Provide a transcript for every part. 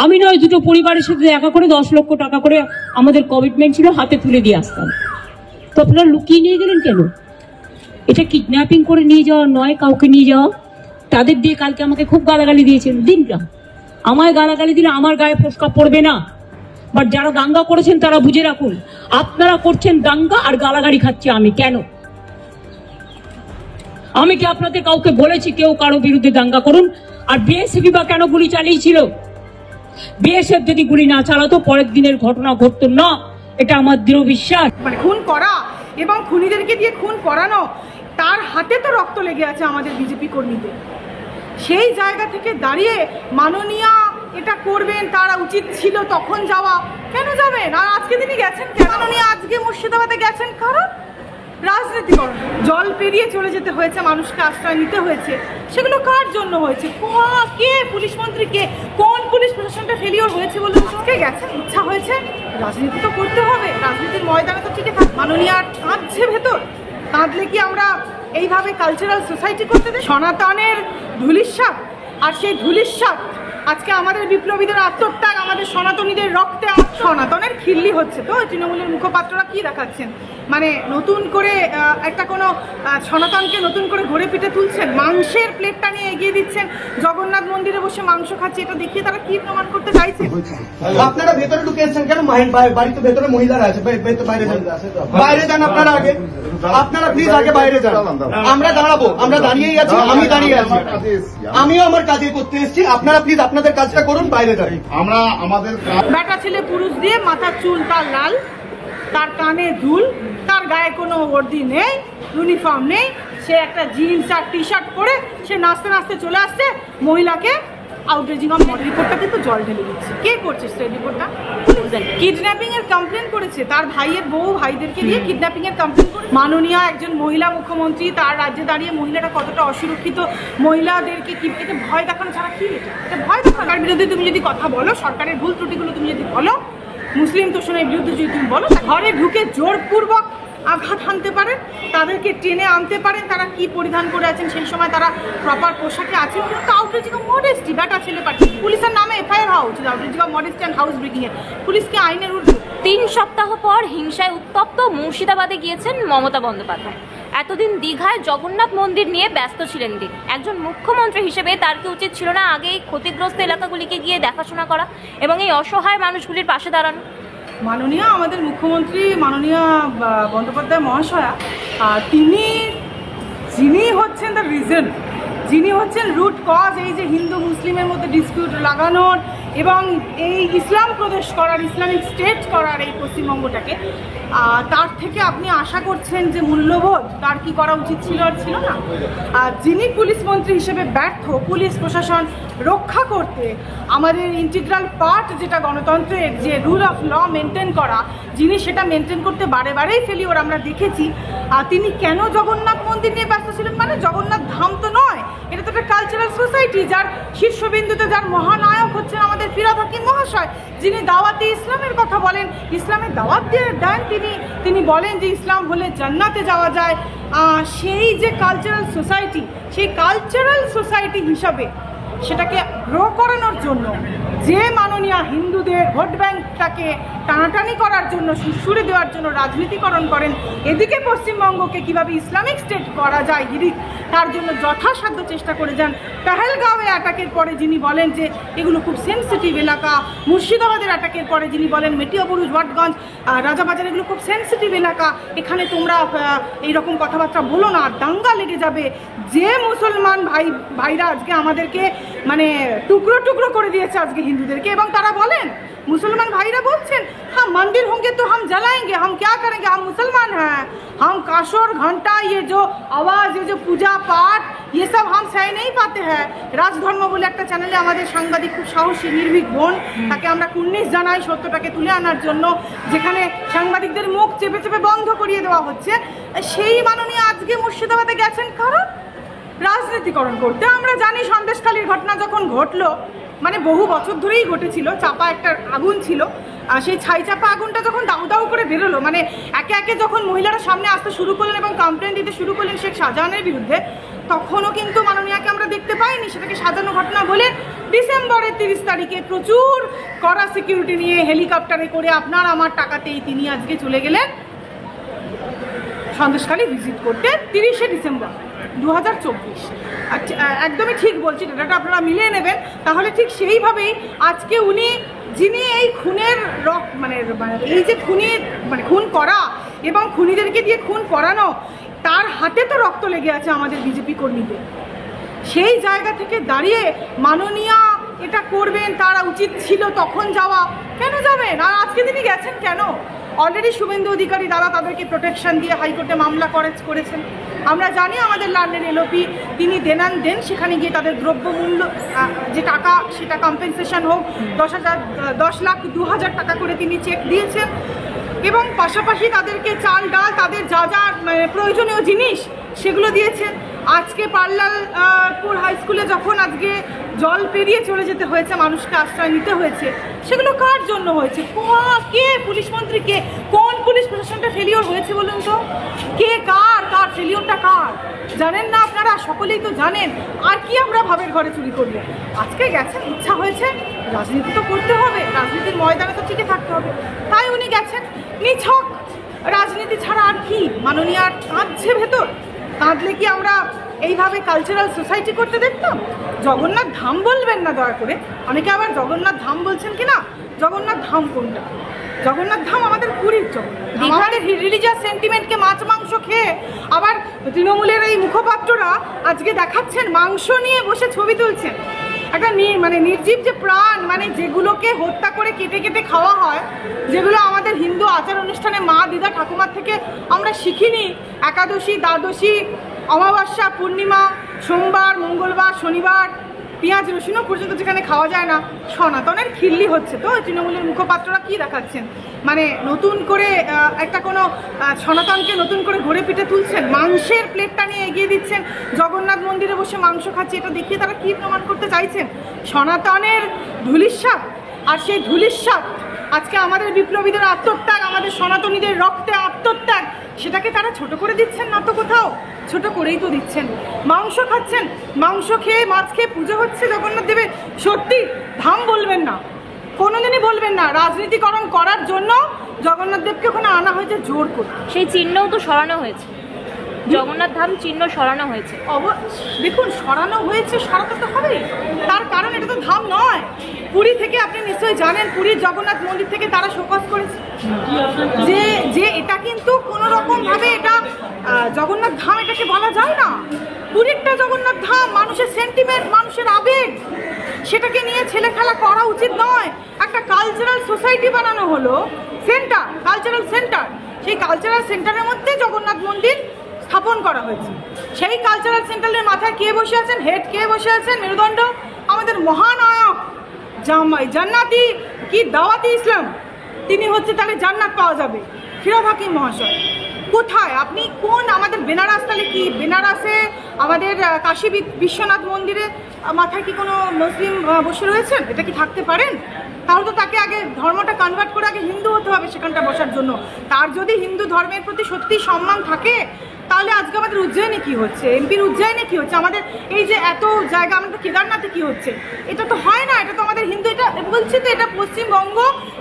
আমি নয়, দুটো পরিবারের সাথে দেখা করে 10 লক্ষ টাকা করে আমাদের কমিটমেন্ট ছিল, হাতে তুলে দিয়ে আসতাম। তো আপনারা লুকিয়ে নিয়ে গেলেন কেন? এটা কিডন্যাপিং করে নিয়ে যাওয়া নয়, কাউকে নিয়ে যাওয়া। তাদের দিয়ে কালকে আমাকে খুব গালাগালি দিয়েছেন। দিনটা আমায় গালাগালি দিলে আমার গায়ে ফোসকা পড়বে না, বাট যারা দাঙ্গা করেছেন তারা বুঝে রাখুন, আপনারা করছেন দাঙ্গা আর গালাগালি খাচ্ছি আমি। কেন? আমি কি আপনাদের কাউকে বলেছি কেউ কারো বিরুদ্ধে দাঙ্গা করুন? আর বিএসএফ বা কেন গুলি চালিয়েছিল? বিএসএফ যদি গুলি না চালাতো পরের দিনের ঘটনা ঘটতো না, এটা আমার দৃঢ় বিশ্বাস। মানে খুন করা এবং খুনিদেরকে দিয়ে খুন করানো, তার হাতে তো রক্ত লেগে আছে আমাদের বিজেপি কর্মীদের। সেই জায়গা থেকে দাঁড়িয়ে মাননীয়া এটা করবেন, তারা উচিত ছিল তখন যাওয়া। কেন যাবেন? আর আজকে তিনি গেছেন কেন? মাননীয়া আজকে মুর্শিদাবাদে গেছেন কারণ রাজনীতিকরণ। জল পেরিয়ে চলে যেতে হয়েছে, মানুষকে আশ্রয় নিতে হয়েছে। সেগুলো কার জন্য হয়েছে? কে পুলিশ মন্ত্রী, কে কোন পুলিশ প্রশাসনটা ফেলিওর হয়েছে বলে কে গেছে? ইচ্ছা হয়েছে, রাজনীতি তো করতে হবে, রাজনীতির ময়দানে তো টিকে থাক। মাননীয়ার কাঁদছে ভেতর, কাঁদলে কি আমরা এইভাবে কালচারাল সোসাইটি করতে দেয়? সনাতনের ধুলিস্বাদ, আর সেই ধুলিস্বাদ আজকে আমাদের বিপ্লবীদের আত্মত্যাগ, আমাদের সনাতনীদের রক্তে সনাতনের খিল্লি হচ্ছে। তো তৃণমূলের মুখপাত্ররা কি দেখাচ্ছেন? মানে নতুন করে একটা কোনো সনাতনকে নতুন করে ঘুরে পিঠে তুলছেন, মাংসের প্লেটটা নিয়ে এগিয়ে দিচ্ছেন, জগন্নাথ মন্দিরে বসে মাংস খাচ্ছে, এটা দেখিয়ে তারা কি প্রমাণ করতে চাইছে? আপনারা ভেতরে ঢুকেছেন কেন? বাড়িতে ভেতরে মহিলারা আছে, বাইরে যান, বাইরে যান আপনারা আগে, আপনারা প্লিজ আগে বাইরে যান। আমরা দাঁড়াবো, আমরা দাঁড়িয়েই আছি, আমি দাঁড়িয়ে আছি, আমিও আমার কাজে করতে এসেছি। আপনারা প্লিজ আপনাদের কাজটা করুন, বাইরে যান। আমরা আমাদের বেটা ছেলে পুরুষ দিয়ে মাথার চুল তার লাল, তার কানে দুল, তার গায়ে কোনো বর্দি নেই, ইউনিফর্ম নেই, সে একটা জিন্স আর টি শার্ট পরে সে নাচতে নাচতে চলে আসছে, মহিলাকে আউটরেজিং অফ মডেল রিপোর্টটা কিন্তু জল ঢেলে দিচ্ছে। কে করছে সেই রিপোর্টটা? কিডন্যাপিং এর কমপ্লেন করেছে, তার ভাইয়ের বউ ভাইদেরকে দিয়ে কিডন্যাপিং এর কমপ্লেন করে। মাননীয় একজন মহিলা মুখ্যমন্ত্রী, তার রাজ্যে দাঁড়িয়ে মহিলাটা কতটা অসুরক্ষিত, মহিলাদেরকে কি এটা ভয় দেখানো ছাড়া কি? এটা ভয় দেখানো। তার বিরুদ্ধে তুমি যদি কথা বলো, সরকারের ভুল ত্রুটিগুলো তুমি যদি বলো, মুসলিম তোষণের বিরুদ্ধে যদি তুমি বলো, ঘরে ঢুকে জোরপূর্বক আঘাত হানতে পারেন, তাদেরকে টেনে আনতে পারেন, তারা কি পরিধান করে আছেন, সেই সময় তারা প্রপার পোশাকে আছেন, কিন্তু আউটরেজিং অফ মডেস্টি, বেটা ছেলে পাঠিয়ে পুলিশের নামে এফআইআর হওয়া উচিত। Outraging of modesty and house breaking এর পুলিশকে আইনের ঊর্ধ্বে। 3 সপ্তাহ পর হিংসায় উত্তপ্ত মুর্শিদাবাদে গিয়েছেন মমতা বন্দ্যোপাধ্যায়। এতদিন দীঘায় জগন্নাথ মন্দির নিয়ে ব্যস্ত ছিলেন তিনি। একজন মুখ্যমন্ত্রী হিসেবে তার কি উচিত ছিল না আগে এই ক্ষতিগ্রস্ত এলাকাগুলিকে গিয়ে দেখাশোনা করা এবং এই অসহায় মানুষগুলির পাশে দাঁড়ানো? মাননীয় আমাদের মুখ্যমন্ত্রী মাননীয় বন্দ্যোপাধ্যায় মহাশয়া, যিনি হচ্ছেন দ্য রিজন, যিনি হচ্ছেন রুট কজ, এই যে হিন্দু মুসলিমের মধ্যে ডিসপিউট লাগানোর এবং এই ইসলাম প্রদেশ করার, ইসলামিক স্টেট করার এই পশ্চিমবঙ্গটাকে, তার থেকে আপনি আশা করছেন যে মূল্যবোধ তার কি করা উচিত ছিল আর ছিল না? যিনি পুলিশ মন্ত্রী হিসেবে ব্যর্থ পুলিশ প্রশাসন রক্ষা করতে, আমাদের ইন্টিগ্রাল পার্ট যেটা গণতন্ত্রের, যে রুল অফ ল মেনটেন করা, যিনি সেটা মেনটেন করতে বারে বারেই ফেলিওর আমরা দেখেছি, তিনি কেন জগন্নাথ মন্দির নিয়ে ব্যস্ত ছিলেন? মানে জগন্নাথ ধাম তো নয়, এটা তো একটা কালচারাল সোসাইটি, যার শীর্ষবিন্দুতে যার মহানায়ক হচ্ছেন আমাদের ফিরহাদ হাকিম মহাশয়, যিনি দাওয়াতে ইসলামের কথা বলেন, ইসলামের দাওয়াত দিয়ে দেন। তিনি বলেন যে ইসলাম হলে জান্নাতে যাওয়া যায়। সেই যে কালচারাল সোসাইটি, সেই কালচারাল সোসাইটি হিসাবে সেটাকে গ্রো করানোর জন্য যে মাননীয় হিন্দুদের ভোট ব্যাংকটাকে টানাটানি করার জন্য, সুড়সুড়ে দেওয়ার জন্য রাজনীতিকরণ করেন, এদিকে পশ্চিমবঙ্গকে কিভাবে ইসলামিক স্টেট করা যায় হিরিক, তার জন্য যথাসাধ্য চেষ্টা করে যান। পেহেলগাঁওয়ে অ্যাটাকের পরে যিনি বলেন যে এগুলো খুব সেন্সিটিভ এলাকা, মুর্শিদাবাদের অ্যাটাকের পরে যিনি বলেন মেটিয়াবুরুজ, ওয়াটগঞ্জ, রাজাবাজার এগুলো খুব সেন্সিটিভ এলাকা, এখানে তোমরা এইরকম কথাবার্তা বলো না, দাঙ্গা লেগে যাবে। যে মুসলমান ভাইরা আজকে আমাদেরকে মানে টুকরো টুকরো করে দিয়েছে আজকে হিন্দুদেরকে, এবং তারা বলেন, मुसलमान भाईरा बोलছেন हाँ मंदिर होंगे तो हम जलाएंगे, हम क्या करेंगे, हम मुसलमान हैं, हम काशोर घंटा ये जो आवाज़, ये जो पूजा पाठ, ये सब हम सह नहीं पाते हैं। राजधर्म बोले एक चैनले हमारे সাংবাদিক খুব সাহসী নির্ভীক বোন, তাকে আমরা কুর্নিশ জানাই সত্যটাকে তুলে আনার জন্য, যেখানে সাংবাদিকদের মুখ চেপে চেপে বন্ধ করিয়ে দেওয়া হচ্ছে। সেই মাননীয় আজকে মুর্শিদাবাদে গেছেন কারণ রাজনীতিকরণ করতে। আমরা জানি সন্দেশখালীর ঘটনা যখন ঘটলো, মানে বহু বছর ধরেই ঘটেছিল, চাপা একটা আগুন ছিল, সেই ছাই চাপা আগুনটা যখন দাউ দাউ করে বেরোলো, মানে একে একে যখন মহিলারা সামনে আসতে শুরু করলেন এবং কমপ্লেন দিতে শুরু করলেন শেখ শাহজাহানের বিরুদ্ধে, তখনও কিন্তু মাননীয়াকে আমরা দেখতে পাইনি, সেটাকে সাজানো ঘটনা বলে ডিসেম্বরের 30 তারিখে প্রচুর কড়া সিকিউরিটি নিয়ে হেলিকপ্টারে করে আপনার আমার টাকাতেই তিনি আজকে চলে গেলেন সন্দেশখালী ভিজিট করতে 30শে ডিসেম্বর 2024। আচ্ছা, একদমই ঠিক বলছি, ডেটাটা আপনারা মিলিয়ে নেবেন। তাহলে ঠিক সেইভাবেই আজকে উনি, যিনি এই খুনের মানে এই যে খুন করা এবং খুনিদেরকে দিয়ে খুন করানো, তার হাতে তো রক্ত লেগে আছে আমাদের বিজেপি কর্মীদের। সেই জায়গা থেকে দাঁড়িয়ে মাননীয়া এটা করবেন, তারা উচিত ছিল তখন যাওয়া, কেন যাবেন? আর আজকে তিনি গেছেন কেন? অলরেডি শুভেন্দু অধিকারী দাদা তাদেরকে প্রোটেকশন দিয়ে হাইকোর্টে মামলা করেছেন। আমরা জানি আমাদের লার্নের এলওপি তিনি দেন, সেখানে গিয়ে তাদের দ্রব্যমূল্য যে টাকা, সেটা কম্পেনসেশন হোক 10,02,000 টাকা করে তিনি চেক দিয়েছেন, এবং পাশাপাশি তাদেরকে চাল ডাল, তাদের যা যা প্রয়োজনীয় জিনিস সেগুলো দিয়েছেন। আজকে পার্লারপুর হাই স্কুলে যখন আজকে জল পেরিয়ে চলে যেতে হয়েছে, মানুষকে আশ্রয় নিতে হয়েছে, সেগুলো কার জন্য হয়েছে? কে পুলিশ মন্ত্রী, কে, কোন পুলিশ প্রশাসনটা ফেলিওর হয়েছে বলুন তো? কে, কার ফেলিওরটা কার? জানেন না আপনারা? সকলেই তো জানেন। আর কি আমরা ভাবের ঘরে চুরি করবো? আজকে গেছেন, ইচ্ছা হয়েছে, রাজনীতি তো করতে হবে, রাজনীতির ময়দানে তো টিকে থাকতে হবে, তাই উনি গেছেন। নিছক রাজনীতি ছাড়া আর কি? মাননীয়ার কাঁদছে ভেতর, কাঁদলে কি আমরা এইভাবে কালচারাল সোসাইটি করতে দেখতাম? জগন্নাথ ধাম বলবেন না দয়া করে। অনেকে আবার জগন্নাথ ধাম বলছেন কি না, জগন্নাথ ধাম কোনটা? জগন্নাথ ধাম আমাদের পুরীর জগন্নাথ। আমাদের রিলিজিয়াস সেন্টিমেন্টকে মাছ মাংস খেয়ে আবার তৃণমূলের এই মুখপাত্ররা আজকে দেখাচ্ছেন মাংস নিয়ে বসে ছবি তুলছেন। একটা নির্জীব যে প্রাণ, যেগুলোকে হত্যা করে কেটে কেটে খাওয়া হয়, যেগুলো আমাদের হিন্দু আচার অনুষ্ঠানে মা দিদা ঠাকুমার থেকে আমরা শিখিনি। একাদশী, দ্বাদশী, অমাবস্যা, পূর্ণিমা, সোমবার, মঙ্গলবার, শনিবার পেঁয়াজ রসুনও পর্যন্ত যেখানে খাওয়া যায় না, সনাতনের খিল্লি হচ্ছে। তো তৃণমূলের মুখপাত্ররা কি দেখাচ্ছেন? নতুন করে একটা কোনো সনাতনকে নতুন করে ঘুরে পিঠে তুলছেন, মাংসের প্লেটটা নিয়ে এগিয়ে দিচ্ছেন, জগন্নাথ মন্দিরে বসে মাংস খাচ্ছে। এটা দেখিয়ে তারা কি প্রমাণ করতে চাইছেন? সনাতনের ধূলিসাৎ। আর সেই ধূলিসাৎ আজকে আমাদের বিপ্লবীদের আত্মত্যাগ, আমাদের সনাতনীদের রক্তে আত্মত্যাগ, সেটাকে তারা ছোট করে দিচ্ছেন না তো কোথাও? ছোট করেই তো দিচ্ছেন। মাংস খাচ্ছেন, মাংস খেয়ে মাছ খেয়ে পুজো হচ্ছে জগন্নাথ দেবের। সত্যি ধাম বলবেন না, কোনোদিনই বলবেন না। রাজনীতিকরণ করার জন্য জগন্নাথ দেবকে ওখানে আনা হয়েছে জোর করে। সেই চিহ্নও তো সরানো হয়েছে, জগন্নাথ ধাম চিহ্ন সরানো হয়েছে। দেখুন, সরানো হয়েছে, সরাতে তো হবে, তার কারণ এটা তো ধাম নয়। পুরী থেকে আপনি নিশ্চয়ই জানেন, পুরীর জগন্নাথ মন্দির থেকে তারা শোকজ করেছে যে এটা কিন্তু কোনো রকম ভাবে এটা জগন্নাথ ধাম এটাকে বলা যায় না। পুরীরটা জগন্নাথ ধাম, মানুষের সেন্টিমেন্ট, মানুষের আবেগ, সেটাকে নিয়ে ছেলে খেলা করা উচিত নয়। একটা কালচারাল সোসাইটি বানানো হলো, সেন্টার, কালচারাল সেন্টার। সেই কালচারাল সেন্টারের মধ্যে জগন্নাথ মন্দির স্থাপন করা হয়েছে। সেই কালচারাল সেন্টারের মাথায় কে বসে আছেন? হেড কে বসে আছেন? মেরুদণ্ড আমাদের মহানায়ক জান্নাতি কি দাওয়াতি ইসলাম, তিনি হচ্ছে, তাহলে জান্নাত পাওয়া যাবে। ফিরোজ হাকিম মহাশয় কোথায়? আপনি কোন আমাদের বেনারস, তাহলে কি বেনারসে আমাদের কাশী বিশ্বনাথ মন্দিরে মাথায় কি কোনো মুসলিম বসে রয়েছেন? এটা কি থাকতে পারেন? তাহলে তো তাকে আগে ধর্মটা কনভার্ট করে আগে হিন্দু হতে হবে সেখানটা বসার জন্য। তার যদি হিন্দু ধর্মের প্রতি সত্যি সম্মান থাকে, তাহলে আজকে আমাদের উজ্জয়নে কি হচ্ছে, এমপির উজ্জয়নে কি হচ্ছে, আমাদের এই যে এত জায়গা, আমাদের কেদারনাথে কি হচ্ছে? এটা তো হয় না, এটা তো আমাদের হিন্দু। এটা বলছি তো, এটা পশ্চিমবঙ্গ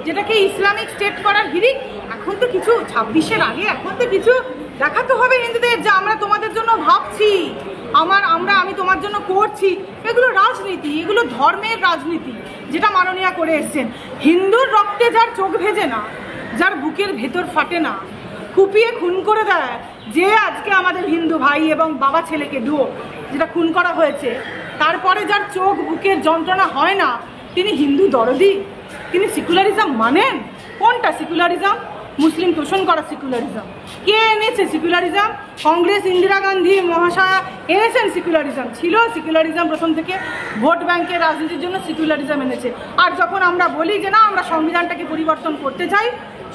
যেটাকে ইসলামিক স্টেট করার হিড়িক। এখন তো কিছু 26-এর আগে এখন তো কিছু দেখাতে হবে হিন্দুদের, যে আমরা তোমাদের জন্য ভাবছি, আমি তোমার জন্য করছি। এগুলো রাজনীতি, এগুলো ধর্মের রাজনীতি, যেটা মাননীয়া করে এসছেন। হিন্দুর রক্তে যার চোখ ভেজে না, যার বুকের ভেতর ফাটে না, কুপিয়ে খুন করে দেয়, যে আজকে আমাদের হিন্দু ভাই এবং বাবা ছেলেকে যেটা খুন করা হয়েছে, তারপরে যার চোখ বুকের যন্ত্রণা হয় না, তিনি হিন্দু দরদি? তিনি সেকুলারিজম মানেন? কোনটা সেকুলারিজম? মুসলিম তোষণ করা সেকুলারিজম। কে এনেছে সেকুলারিজম? কংগ্রেস, ইন্দিরা গান্ধী মহাশয়া এনেছেন সেকুলারিজম। ছিল সেকুলারিজম প্রথম থেকে, ভোট ব্যাংকের রাজনীতির জন্য সেকুলারিজম এনেছে। আর যখন আমরা বলি যে না, আমরা সংবিধানটাকে পরিবর্তন করতে চাই,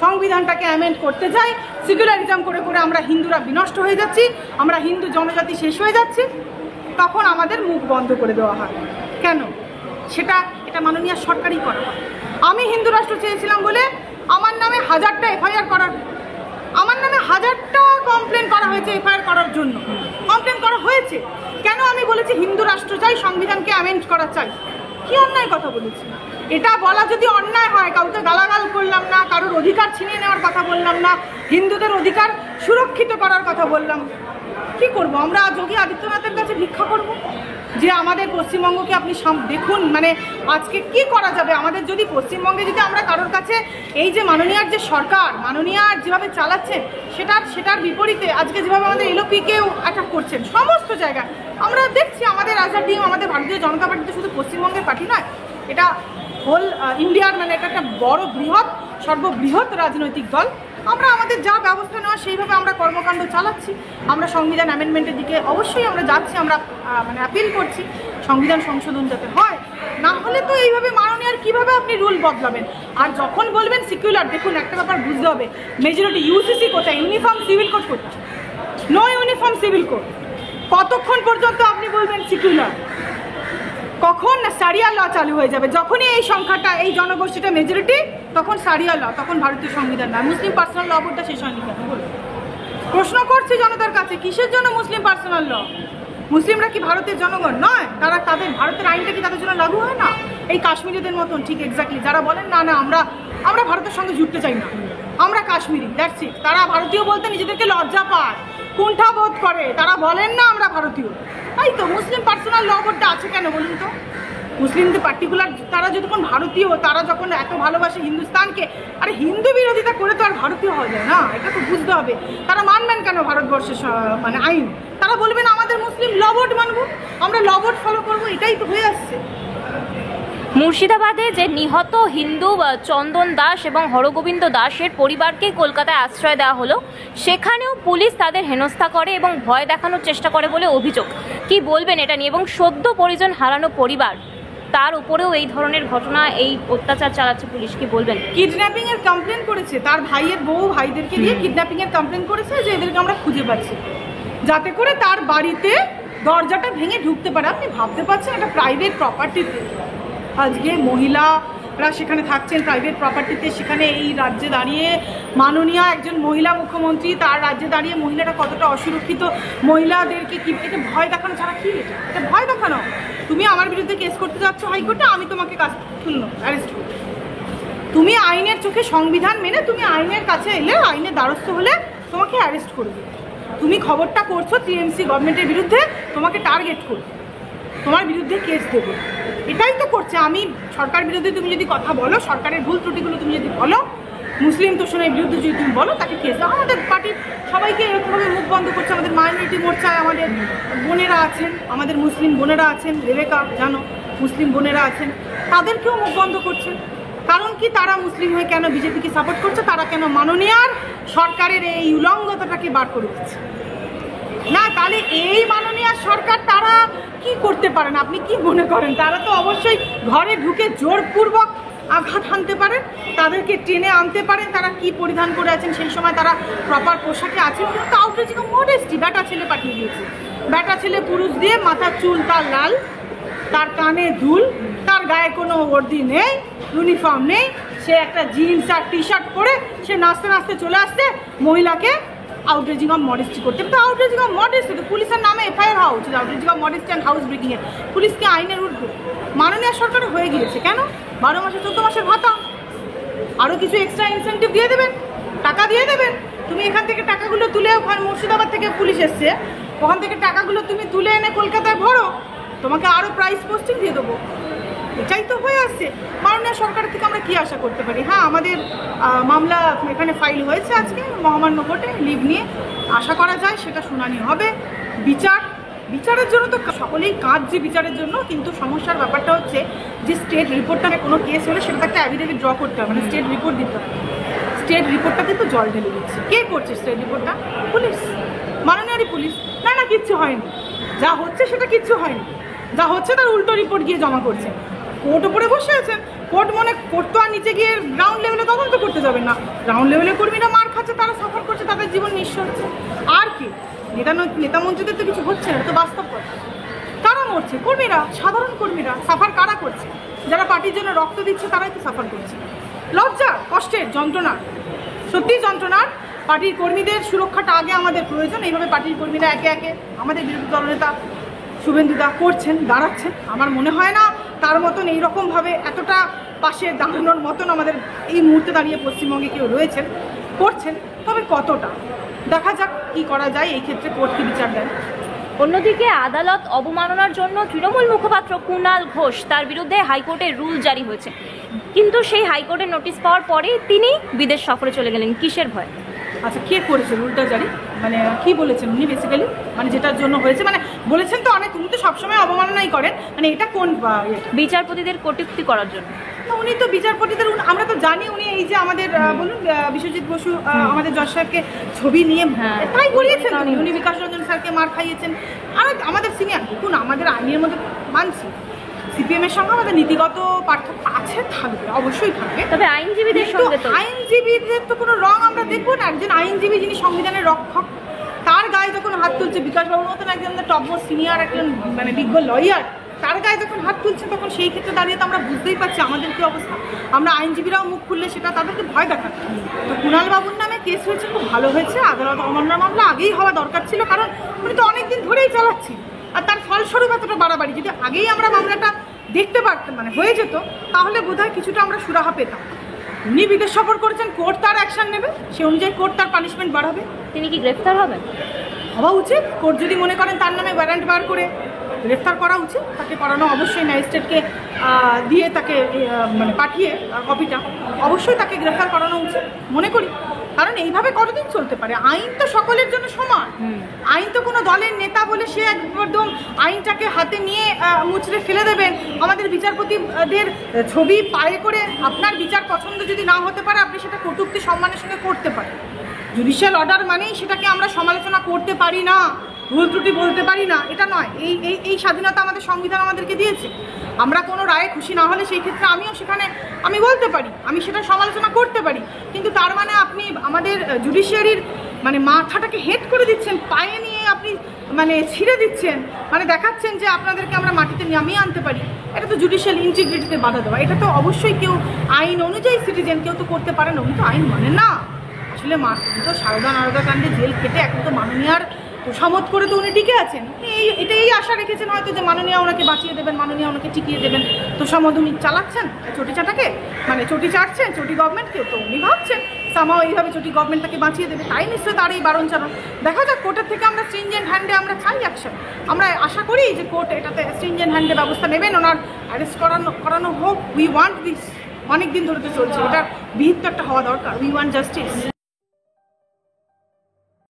সংবিধানটাকে অ্যামেন্ড করতে চাই, সেকুলারিজম করে করে আমরা হিন্দুরা বিনষ্ট হয়ে যাচ্ছি, আমরা হিন্দু জনজাতি শেষ হয়ে যাচ্ছি, তখন আমাদের মুখ বন্ধ করে দেওয়া হয়। কেন? এটা মাননীয় সরকারই করা হয়। আমি হিন্দু রাষ্ট্র চেয়েছিলাম বলে আমার নামে 1000টা এফআইআর আমার নামে 1000টা কমপ্লেন করা হয়েছে। এফআইআর করার জন্য কমপ্লেন করা হয়েছে, কেন আমি বলেছি হিন্দু রাষ্ট্র চাই, সংবিধানকে অ্যামেন্ড করা চাই? কি অন্যায় কথা বলেছি? এটা বলা যদি অন্যায় হয়, কাউকে গালাগাল করলাম না, কারোর অধিকার ছিনিয়ে নেওয়ার কথা বললাম না, হিন্দুদের অধিকার সুরক্ষিত করার কথা বললাম, কি করব? আমরা যোগী আদিত্যনাথের কাছে ভিক্ষা করব যে আমাদের পশ্চিমবঙ্গকে আপনি দেখুন? মানে আজকে কি করা যাবে আমাদের? যদি পশ্চিমবঙ্গে যদি আমরা কারোর কাছে এই যে মাননীয়ার যে সরকার, মাননীয়ার যেভাবে চালাচ্ছে সেটার বিপরীতে আজকে যেভাবে আমাদের এলওপিকেও অ্যাটাক করছেন সমস্ত জায়গায়, আমরা দেখছি আমাদের আজাদিও আমাদের ভারতীয় জনতা পার্টি তো শুধু পশ্চিমবঙ্গের পার্টি নয়, এটা হোল ইন্ডিয়ার, মানে এটা একটা বড় সর্ববৃহৎ রাজনৈতিক দল। আমরা আমাদের যা ব্যবস্থা নেওয়া সেইভাবে আমরা কর্মকাণ্ড চালাচ্ছি। আমরা সংবিধান অ্যামেন্ডমেন্টের দিকে অবশ্যই আমরা যাচ্ছি, আমরা মানে অ্যাপিল করছি সংবিধান সংশোধন যাতে হয়, না হলে তো এইভাবে মাননীয়ার কীভাবে আপনি রুল বদলাবেন? আর যখন বলবেন সিকিউলার, দেখুন একটা ব্যাপার বুঝতে হবে, মেজরিটি ইউসিসি কোথায়, ইউনিফর্ম সিভিল কোড কোথায়? No uniform civil code. কতক্ষণ পর্যন্ত আপনি বলবেন সিকিউলার? কখন না সারিয়া ল চালু হয়ে যাবে? যখনই এই সংখ্যাটা, এই জনগোষ্ঠীটা মেজরিটি, তখন সারিয়া ল, তখন ভারতীয় সংবিধান না। মুসলিম পার্সোনাল ল বোর্ডটা শেষ হয়নি কেন? বলুন। প্রশ্ন করছি জনতার কাছে, কিসের জন্য মুসলিম পার্সোনাল ল? মুসলিমরা কি ভারতের জনগণ নয়? তাদের ভারতের আইনটা কি তাদের জন্য লাগু হয় না? এই কাশ্মীরিদের মতন, ঠিক এক্স্যাক্টলি, যারা বলেন না না আমরা ভারতের সঙ্গে জুড়তে চাই না, আমরা কাশ্মীরি, দ্যাটস ইট। তারা ভারতীয় বলতে নিজেদেরকে লজ্জা পায়, কুণ্ঠা বোধ করে, তারা বলেন না আমরা ভারতীয়। তাই তো মুসলিম পার্সোনাল ল বোর্ডটা আছে কেন বলুন তো? মুসলিমদের পার্টিকুলার, তারা যখন ভারতীয়, তারা যখন এত ভালোবাসে হিন্দুস্তানকে, আরে হিন্দু বিরোধিতা করে তো আর ভারতীয় হওয়া যায় না, এটা তো বুঝতে হবে। তারা মানবেন কেন ভারতবর্ষের মানে আইন? তারা বলবেন আমাদের মুসলিম ল বোর্ড মানবো, আমরা ল বোর্ড ফলো করবো, এটাই তো হয়ে আসছে। মুর্শিদাবাদে যে নিহত হিন্দু চন্দন দাস এবং হরগোবিন্দ দাসের পরিবারকে কলকাতায় আশ্রয় দেওয়া হলো, সেখানেও পুলিশ তাদের হেনস্থা করে এবং ভয় দেখানোর চেষ্টা করে বলে অভিযোগ। কি বলবেন এটা নিয়ে? এবং সদ্য পরিজন হারানো পরিবার, তার উপরেও এই ধরনের ঘটনা, এই অত্যাচার চালাচ্ছে পুলিশ, কি বলবেন? কিডন্যাপিং এর কমপ্লেন করেছে, তার ভাইয়ের ভাইদেরকে দিয়ে কিডন্যাপিং এর কমপ্লেন করেছে যে এদেরকে আমরা খুঁজে পাচ্ছি, যাতে করে তার বাড়িতে দরজাটা ভেঙে ঢুকতে পারে। আপনি ভাবতে পারছেন একটা প্রাইভেট প্রপার্টিতে আজকে মহিলারা সেখানে থাকছেন, প্রাইভেট প্রপার্টিতে, সেখানে এই রাজ্যে দাঁড়িয়ে মাননীয় একজন মহিলা মুখ্যমন্ত্রী, তার রাজ্যে দাঁড়িয়ে মহিলাটা কতটা অসুরক্ষিত, মহিলাদেরকে কি এটা ভয় দেখানো ছাড়া কি? এটা ভয় দেখানো? তুমি আমার বিরুদ্ধে কেস করতে যাচ্ছ হাইকোর্টে, আমি তোমাকে কাজ তুললো, অ্যারেস্ট করবো। তুমি আইনের চোখে সংবিধান মেনে তুমি আইনের কাছে এলে, আইনের দ্বারস্থ হলে তোমাকে অ্যারেস্ট করবে। তুমি খবরটা করছো টিএমসি গভর্নমেন্টের বিরুদ্ধে, তোমাকে টার্গেট করবে, তোমার বিরুদ্ধে কেস দেবে, এটাই তো করছে। আমি সরকার বিরুদ্ধে তুমি যদি কথা বলো, সরকারের ভুল ত্রুটিগুলো তুমি যদি বলো, মুসলিম তোষণের বিরুদ্ধে যদি তুমি বলো, তাকে কেস দাও। আমাদের পার্টির সবাইকে এরকমভাবে মুখ বন্ধ করছে। আমাদের মাইনরিটি মোর্চায় আমাদের বোনেরা আছেন, আমাদের মুসলিম বোনেরা আছেন, রেবেকা জানো, মুসলিম বোনেরা আছেন, তাদেরকেও মুখ বন্ধ করছে। কারণ কি? তারা মুসলিম হয়ে কেন বিজেপিকে সাপোর্ট করছে? তারা কেন মাননীয়ার সরকারের এই উলঙ্গতাটাকে বার করে দিচ্ছে না? তাহলে এই মাননীয় সরকার তারা কি করতে পারেন? আপনি কি মনে করেন? তারা তো অবশ্যই ঘরে ঢুকে জোরপূর্বক আঘাত হানতে পারেন, তাদেরকে টেনে আনতে পারেন। তারা কি পরিধান করে আছেন সেই সময়, তারা প্রপার পোশাকে আছেন, কিন্তু আউটরিচিং মডেস্টি। ব্যাটা ছেলে পাঠিয়ে দিয়েছে, ব্যাটা ছেলে পুরুষ দিয়ে, মাথার চুল তার লাল, তার কানে দুল, তার গায়ে কোনো বর্দি নেই, ইউনিফর্ম নেই, সে একটা জিন্স আর টি শার্ট পরে সে নাচতে নাচতে চলে আসছে মহিলাকে আউটরেজিং অফ মডেস্টি করতে। তো আউটরেজিং অফ মডেস্টি তো পুলিশের নামে এফআইআর হওয়া উচিত। Outraging of modesty and house ব্রেকিংয়ে পুলিশকে আইনের ঊর্ধ্বে মাননীয় সরকারে হয়ে গিয়েছে। কেন? 12 মাসে 14 মাসের ভাতা, আরও কিছু এক্সট্রা ইনসেন্টিভ দিয়ে দেবেন, টাকা দিয়ে দেবেন। তুমি এখান থেকে টাকাগুলো তুলে, ওখানে মুর্শিদাবাদ থেকে পুলিশ এসছে, ওখান থেকে টাকাগুলো তুমি তুলে এনে কলকাতায় ভরো, তোমাকে আরও প্রাইস পোস্টিং দিয়ে দেবো। এটাই তো হয়ে আসছে। মাননীয় সরকার থেকে আমরা কি আশা করতে পারি? হ্যাঁ, আমাদের মামলা এখানে ফাইল হয়েছে আজকে মহামান্য কোর্টে, লিভ নিয়ে আশা করা যায় সেটা শুনানি হবে। বিচারের জন্য তো সকলেই কাঁদছে বিচারের জন্য, কিন্তু সমস্যার ব্যাপারটা হচ্ছে যে স্টেট রিপোর্টটা কোনো কেস হলে সেটা একটা অ্যাফিডেভিট ড্র করতে হবে, মানে স্টেট রিপোর্ট দিতে হবে। স্টেট রিপোর্টটাতে তো জল ঢেলে দিচ্ছে। কে করছে স্টেট রিপোর্টটা? পুলিশ, মাননীয় পুলিশ। না কিচ্ছু হয়নি, যা হচ্ছে সেটা কিচ্ছু হয়নি, যা হচ্ছে তার উল্টো রিপোর্ট গিয়ে জমা করছে। কোর্ট ওপরে বসে আছেন, কোর্ট তো আর নিচে গিয়ে গ্রাউন্ড লেভেলে তদন্ত করতে যাবেন না। গ্রাউন্ড লেভেলে কর্মীরা মার খাচ্ছে, তারা সাফার করছে, তাদের জীবন নিঃস্ব হচ্ছে। আর কি? নেতা মন্ত্রীদের তো কিছু হচ্ছে না, তো বাস্তব কথা। কারা মরছে? কর্মীরা, সাধারণ কর্মীরা। সাফার কারা করছে? যারা পার্টির জন্য রক্ত দিচ্ছে তারাই তো সাফার করছে। লজ্জা, কষ্টের, যন্ত্রণার, সত্যিই যন্ত্রণার। পার্টির কর্মীদের সুরক্ষাটা আগে আমাদের প্রয়োজন। এইভাবে পার্টির কর্মীরা একে একে আমাদের বিরোধী দলনেতা শুভেন্দুদা করছেন, দাঁড়াচ্ছেন। আমার মনে হয় না তার মতন এইরকমভাবে এতটা পাশে দাঁড়ানোর মতন আমাদের এই মুহূর্তে দাঁড়িয়ে পশ্চিমবঙ্গে কেউ রয়েছেন, করছেন। তবে কতটা দেখা যাক কি করা যায়, এই ক্ষেত্রে কোর্ট কি বিচার দেন। অন্যদিকে আদালত অবমাননার জন্য তৃণমূল মুখপাত্র কুণাল ঘোষ তার বিরুদ্ধে হাইকোর্টের রুল জারি হয়েছে, কিন্তু সেই হাইকোর্টের নোটিশ পাওয়ার পরেই তিনি বিদেশ সফরে চলে গেলেন। কিসের ভয়? আচ্ছা, কে করেছে রুলটা জারি? মানে কি বলেছেন উনি বেসিক্যালি, মানে যেটার জন্য হয়েছে? মানে বলেছেন তো অনেক, উনি তো সবসময় অবমাননাই করেন, মানে এটা কোন বিচারপতিদের কটূক্তি করার জন্য। উনি তো বিচারপতিদের, আমরা তো জানি উনি এই যে আমাদের বলুন বিশ্বজিৎ বসু আমাদের জজ সাহেবকে ছবি নিয়ে তাই করিয়েছেন, উনি বিকাশ রঞ্জন স্যারকে মার খাইয়েছেন। আর আমাদের সিনিয়র দেখুন, আমাদের আইনের মধ্যে মানছি সিপিএম এর সঙ্গে আমাদের নীতিগত পার্থক্য আছে, থাকবে, অবশ্যই থাকবে। তবে আইনজীবীদের সঙ্গে তো আইনজীবীদের তো কোনো রং আমরা দেখবো না। একজন আইনজীবী যিনি সংবিধানের রক্ষক, তার গায়ে যখন হাত তুলছে বিকাশবাবুর মতন একজন টপ মোস্ট সিনিয়র একজন মানে বিজ্ঞ লয়ার, তার গায়ে যখন হাত তুলছে, তখন সেই ক্ষেত্রে দাঁড়িয়ে তো আমরা বুঝতেই পারছি আমাদের কি অবস্থা। আমরা আইনজীবীরাও মুখ খুললে সেটা তাদেরকে ভয় দেখাচ্ছে। তো কুণাল বাবুর নামে কেস হয়েছে, খুব ভালো হয়েছে। আদালত অবমাননার মামলা আগেই হওয়া দরকার ছিল, কারণ উনি তো অনেকদিন ধরেই চালাচ্ছি। আর তার ফলস্বরূপ এতটা বাড়াবাড়ি, যদি আগেই আমরা মামলাটা দেখতে পারতাম, মানে হয়ে যেত, তাহলে বোধহয় কিছুটা আমরা সুরাহা পেতাম। উনি বিদেশ সফর করেছেন, কোর্ট তার অ্যাকশন নেবে, সে অনুযায়ী কোর্ট তার পানিশমেন্ট বাড়াবে। তিনি কি গ্রেফতার হবেন? হওয়া উচিত। কোর্ট যদি মনে করেন তার নামে ওয়ারেন্ট বার করে গ্রেফতার করা উচিত, তাকে করানো অবশ্যই ম্যাজিস্ট্রেটকে দিয়ে তাকে মানে পাঠিয়ে কপিটা অবশ্যই তাকে গ্রেফতার করানো উচিত মনে করি। কারণ এইভাবে কতদিন চলতে পারে? আইন তো সকলের জন্য সমান। আইন তো কোনো দলের নেতা বলে সে একদম আইনটাকে হাতে নিয়ে মুচড়ে ফেলে দেবেন। আমাদের বিচারপতিদের ছবি পায়ে করে আপনার বিচার পছন্দ যদি না হতে পারে, আপনি সেটা কটূক্তি সম্মানের সঙ্গে করতে পারেন। জুডিশিয়াল অর্ডার মানেই সেটাকে আমরা সমালোচনা করতে পারি না, ভুল ত্রুটি বলতে পারি না, এটা নয়। এই স্বাধীনতা আমাদের সংবিধান আমাদেরকে দিয়েছে। আমরা কোনো রায়ে খুশি না হলে সেই ক্ষেত্রে আমিও সেখানে আমি বলতে পারি, আমি সেটা সমালোচনা করতে পারি। কিন্তু তার মানে আপনি আমাদের জুডিশিয়ারির মানে মাথাটাকে হেড করে দিচ্ছেন, পায়ে নিয়ে আপনি মানে ছিঁড়ে দিচ্ছেন, মানে দেখাচ্ছেন যে আপনাদেরকে আমরা মাটিতে নামিয়ে আনতে পারি। এটা তো জুডিশিয়াল ইন্টিগ্রিটিতে বাধা দেওয়া। এটা তো অবশ্যই কেউ আইন অনুযায়ী সিটিজেন কেউ তো করতে পারে না, উনি তো আইন মানেন না। আসলে তো সারদা নারদা কাণ্ডে জেল খেটে এখন তো মাননীয়ার তোষামত করে তো উনি টিকে আছেন। এটাই আশা রেখেছেন হয়তো যে মাননীয়া ওনাকে বাঁচিয়ে দেবেন, মাননীয়া ওনাকে টিকিয়ে দেবেন। তোষামত উনি চালাচ্ছেন চটি চাটাকে, মানে চটি চাটছেন চটি গভর্নমেন্টকে, তো উনি ভাবছেন সামাও এইভাবে চটি গভর্নমেন্ট তাকে বাঁচিয়ে দেবে, তাই নিশ্চয়ই তার এই বারণ চালান। দেখা যাক, কোর্টের থেকে আমরা স্ট্রিনজেন্ট হ্যান্ডে আমরা চাই অ্যাকশন। আমরা আশা করি যে কোর্ট এটাতে স্ট্রিনজেন্ট হ্যান্ডে ব্যবস্থা নেবেন, ওনার অ্যারেস্ট করানো হোক। উই ওয়ান্ট দিস, অনেক দিন ধরে তো চলছে, এটার বিহিত একটা হওয়া দরকার। We want justice.